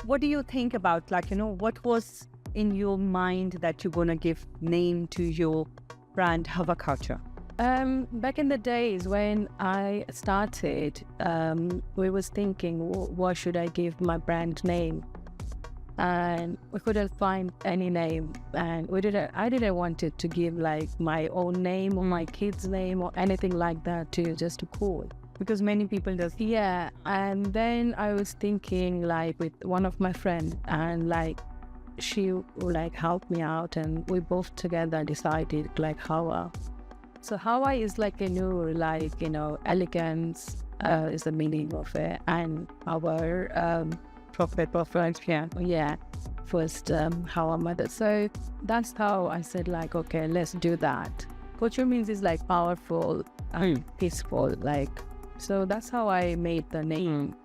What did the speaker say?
what do you think about, like, what was in your mind that you're going to give name to your brand Hawa Couture? Back in the days when I started, we was thinking, what should I give my brand name? And we couldn't find any name, and I didn't want it to give like my own name or my kid's name or anything like that, just to call. Because many people does. Yeah, and then I was thinking like with one of my friends, and like she like helped me out, and we both together decided like Hawa. So Hawa is like a new, like, elegance is the meaning of it, and our Prophet, yeah, first Hawa mother. So that's how I said like, okay, let's do that. Couture means is like powerful, peaceful, like. So that's how I made the name.